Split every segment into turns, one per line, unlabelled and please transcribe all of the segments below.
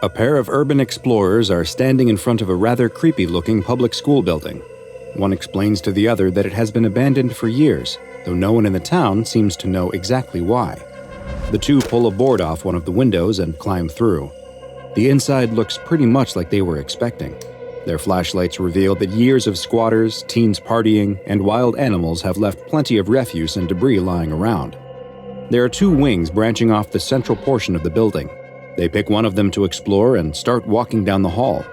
A pair of urban explorers are standing in front of a rather creepy-looking public school building. One explains to the other that it has been abandoned for years, though no one in the town seems to know exactly why. The two pull a board off one of the windows and climb through. The inside looks pretty much like they were expecting. Their flashlights reveal that years of squatters, teens partying, and wild animals have left plenty of refuse and debris lying around. There are two wings branching off the central portion of the building. They pick one of them to explore and start walking down the hall.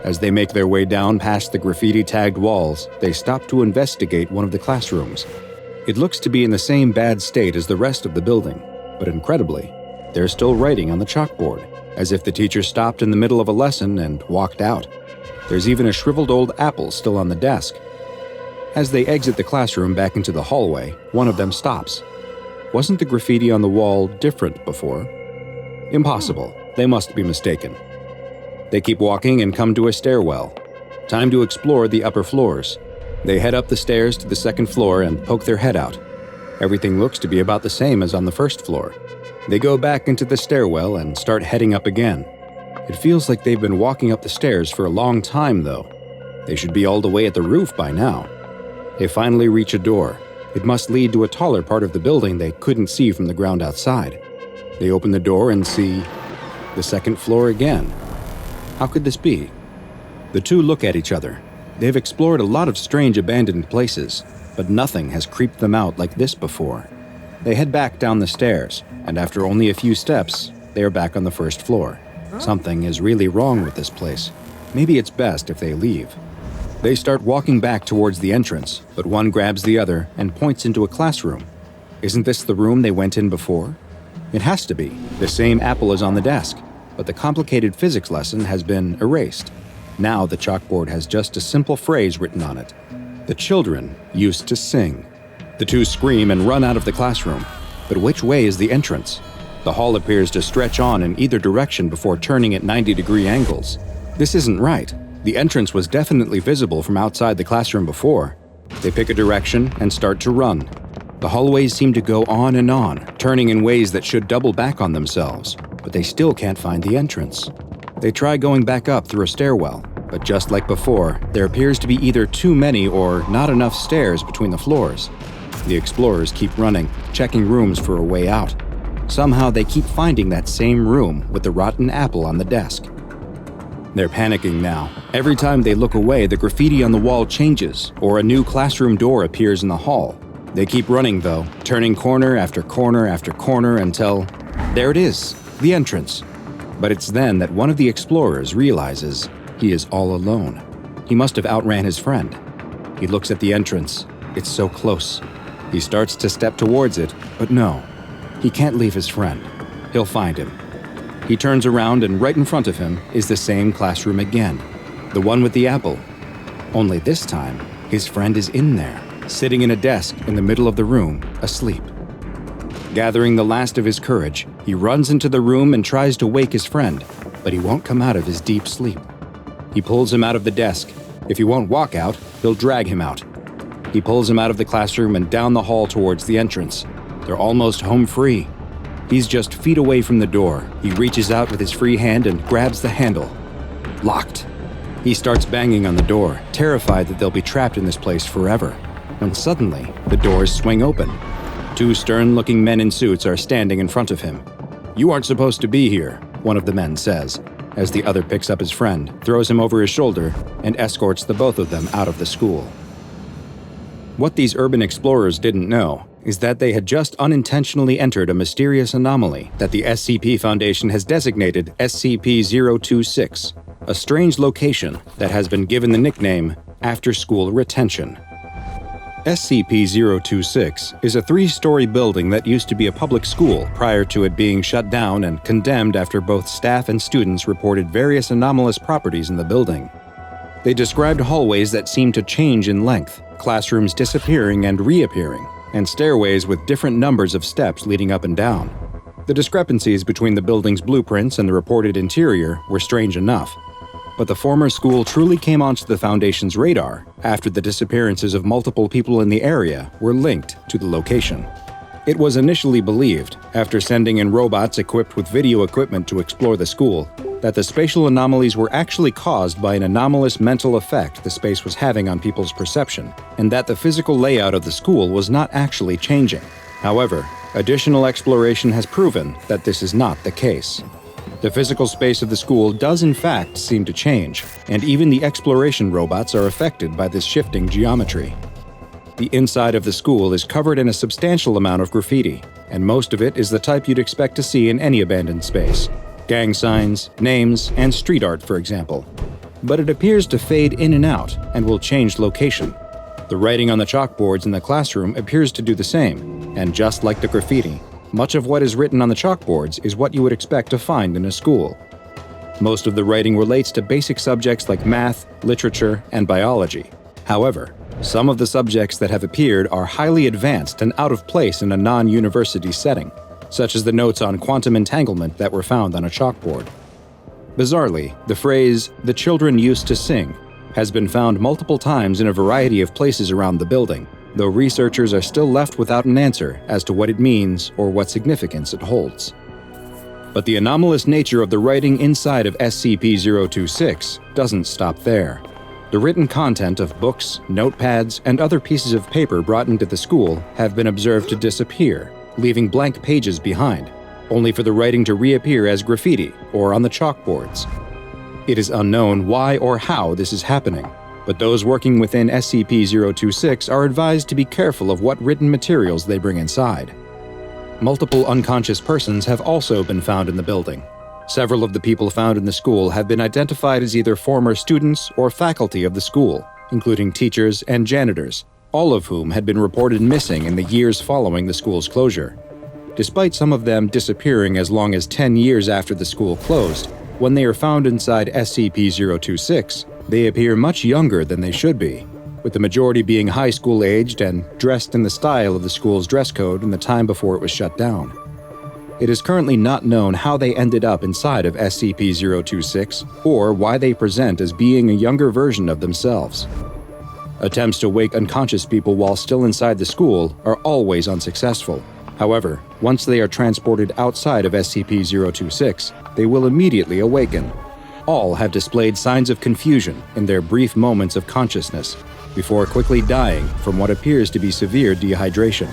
As they make their way down past the graffiti-tagged walls, they stop to investigate one of the classrooms. It looks to be in the same bad state as the rest of the building, but incredibly, there's still writing on the chalkboard, as if the teacher stopped in the middle of a lesson and walked out. There's even a shriveled old apple still on the desk. As they exit the classroom back into the hallway, one of them stops. Wasn't the graffiti on the wall different before? Impossible. They must be mistaken. They keep walking and come to a stairwell. Time to explore the upper floors. They head up the stairs to the second floor and poke their head out. Everything looks to be about the same as on the first floor. They go back into the stairwell and start heading up again. It feels like they've been walking up the stairs for a long time, though. They should be all the way at the roof by now. They finally reach a door. It must lead to a taller part of the building they couldn't see from the ground outside. They open the door and see the second floor again. How could this be? The two look at each other. They've explored a lot of strange abandoned places, but nothing has creeped them out like this before. They head back down the stairs, and after only a few steps, they are back on the first floor. Something is really wrong with this place. Maybe it's best if they leave. They start walking back towards the entrance, but one grabs the other and points into a classroom. Isn't this the room they went in before? It has to be. The same apple is on the desk, but the complicated physics lesson has been erased. Now the chalkboard has just a simple phrase written on it. The children used to sing. The two scream and run out of the classroom. But which way is the entrance? The hall appears to stretch on in either direction before turning at 90-degree angles. This isn't right. The entrance was definitely visible from outside the classroom before. They pick a direction and start to run. The hallways seem to go on and on, turning in ways that should double back on themselves, but they still can't find the entrance. They try going back up through a stairwell, but just like before, there appears to be either too many or not enough stairs between the floors. The explorers keep running, checking rooms for a way out. Somehow they keep finding that same room with the rotten apple on the desk. They're panicking now. Every time they look away, the graffiti on the wall changes, or a new classroom door appears in the hall. They keep running, though, turning corner after corner after corner until, there it is, the entrance. But it's then that one of the explorers realizes he is all alone. He must have outran his friend. He looks at the entrance. It's so close. He starts to step towards it, but no. He can't leave his friend. He'll find him. He turns around and right in front of him is the same classroom again. The one with the apple. Only this time, his friend is in there, sitting in a desk in the middle of the room, asleep. Gathering the last of his courage, he runs into the room and tries to wake his friend, but he won't come out of his deep sleep. He pulls him out of the desk. If he won't walk out, he'll drag him out. He pulls him out of the classroom and down the hall towards the entrance. They're almost home free. He's just feet away from the door. He reaches out with his free hand and grabs the handle. Locked. He starts banging on the door, terrified that they'll be trapped in this place forever. When suddenly, the doors swing open. Two stern-looking men in suits are standing in front of him. "You aren't supposed to be here," one of the men says, as the other picks up his friend, throws him over his shoulder, and escorts the both of them out of the school. What these urban explorers didn't know is that they had just unintentionally entered a mysterious anomaly that the SCP Foundation has designated SCP-026, a strange location that has been given the nickname After-School Retention. SCP-026 is a 3-story building that used to be a public school prior to it being shut down and condemned after both staff and students reported various anomalous properties in the building. They described hallways that seemed to change in length, classrooms disappearing and reappearing, and stairways with different numbers of steps leading up and down. The discrepancies between the building's blueprints and the reported interior were strange enough, but the former school truly came onto the Foundation's radar after the disappearances of multiple people in the area were linked to the location. It was initially believed, after sending in robots equipped with video equipment to explore the school, that the spatial anomalies were actually caused by an anomalous mental effect the space was having on people's perception, and that the physical layout of the school was not actually changing. However, additional exploration has proven that this is not the case. The physical space of the school does in fact seem to change, and even the exploration robots are affected by this shifting geometry. The inside of the school is covered in a substantial amount of graffiti, and most of it is the type you'd expect to see in any abandoned space. Gang signs, names, and street art, for example. But it appears to fade in and out, and will change location. The writing on the chalkboards in the classroom appears to do the same, and just like the graffiti, much of what is written on the chalkboards is what you would expect to find in a school. Most of the writing relates to basic subjects like math, literature, and biology. However, some of the subjects that have appeared are highly advanced and out of place in a non-university setting, such as the notes on quantum entanglement that were found on a chalkboard. Bizarrely, the phrase, "the children used to sing," has been found multiple times in a variety of places around the building, though researchers are still left without an answer as to what it means or what significance it holds. But the anomalous nature of the writing inside of SCP-026 doesn't stop there. The written content of books, notepads, and other pieces of paper brought into the school have been observed to disappear, leaving blank pages behind, only for the writing to reappear as graffiti or on the chalkboards. It is unknown why or how this is happening, but those working within SCP-026 are advised to be careful of what written materials they bring inside. Multiple unconscious persons have also been found in the building. Several of the people found in the school have been identified as either former students or faculty of the school, including teachers and janitors, all of whom had been reported missing in the years following the school's closure. Despite some of them disappearing as long as 10 years after the school closed, when they are found inside SCP-026, they appear much younger than they should be, with the majority being high school aged and dressed in the style of the school's dress code in the time before it was shut down. It is currently not known how they ended up inside of SCP-026 or why they present as being a younger version of themselves. Attempts to wake unconscious people while still inside the school are always unsuccessful. However, once they are transported outside of SCP-026, they will immediately awaken. All have displayed signs of confusion in their brief moments of consciousness, before quickly dying from what appears to be severe dehydration.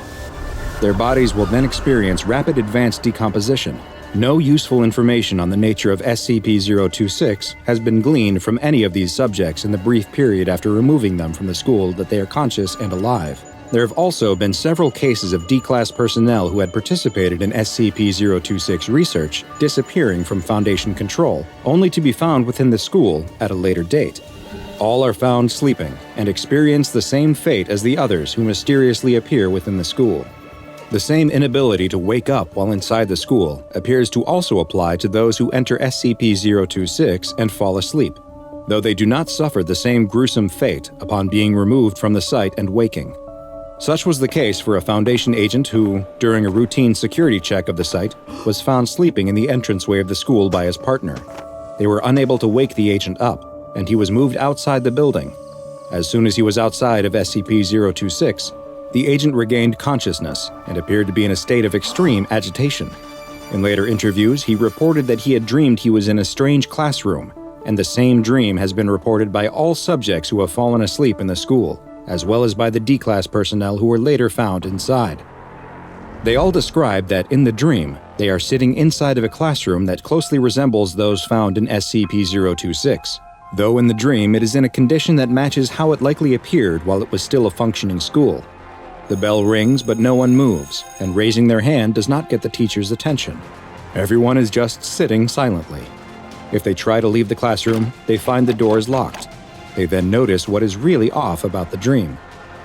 Their bodies will then experience rapid advanced decomposition. No useful information on the nature of SCP-026 has been gleaned from any of these subjects in the brief period after removing them from the school that they are conscious and alive. There have also been several cases of D-Class personnel who had participated in SCP-026 research disappearing from Foundation control, only to be found within the school at a later date. All are found sleeping and experience the same fate as the others who mysteriously appear within the school. The same inability to wake up while inside the school appears to also apply to those who enter SCP-026 and fall asleep, though they do not suffer the same gruesome fate upon being removed from the site and waking. Such was the case for a Foundation agent who, during a routine security check of the site, was found sleeping in the entranceway of the school by his partner. They were unable to wake the agent up, and he was moved outside the building. As soon as he was outside of SCP-026, the agent regained consciousness and appeared to be in a state of extreme agitation. In later interviews, he reported that he had dreamed he was in a strange classroom, and the same dream has been reported by all subjects who have fallen asleep in the school, as well as by the D-Class personnel who were later found inside. They all describe that in the dream, they are sitting inside of a classroom that closely resembles those found in SCP-026, though in the dream it is in a condition that matches how it likely appeared while it was still a functioning school. The bell rings, but no one moves, and raising their hand does not get the teacher's attention. Everyone is just sitting silently. If they try to leave the classroom, they find the doors locked. They then notice what is really off about the dream.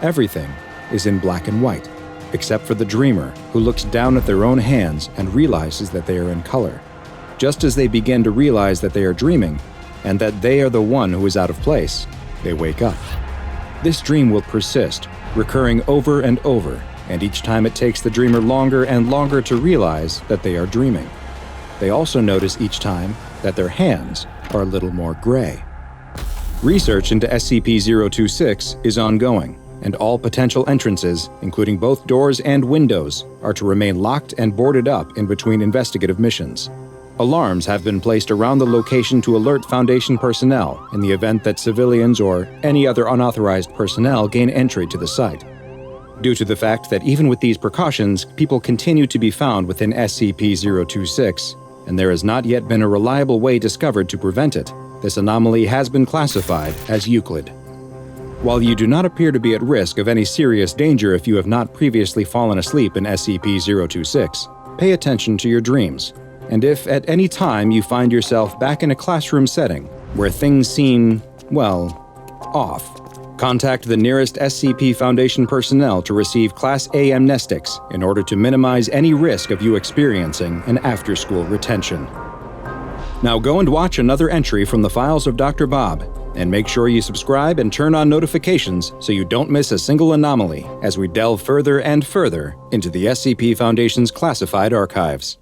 Everything is in black and white, except for the dreamer, who looks down at their own hands and realizes that they are in color. Just as they begin to realize that they are dreaming, and that they are the one who is out of place, they wake up. This dream will persist, recurring over and over, and each time it takes the dreamer longer and longer to realize that they are dreaming. They also notice each time that their hands are a little more gray. Research into SCP-026 is ongoing, and all potential entrances, including both doors and windows, are to remain locked and boarded up in between investigative missions. Alarms have been placed around the location to alert Foundation personnel in the event that civilians or any other unauthorized personnel gain entry to the site. Due to the fact that even with these precautions, people continue to be found within SCP-026, and there has not yet been a reliable way discovered to prevent it, this anomaly has been classified as Euclid. While you do not appear to be at risk of any serious danger if you have not previously fallen asleep in SCP-026, pay attention to your dreams. And if at any time you find yourself back in a classroom setting where things seem, well, off, contact the nearest SCP Foundation personnel to receive Class A amnestics in order to minimize any risk of you experiencing an after-school retention. Now go and watch another entry from the files of DrBob, and make sure you subscribe and turn on notifications so you don't miss a single anomaly as we delve further and further into the SCP Foundation's classified archives.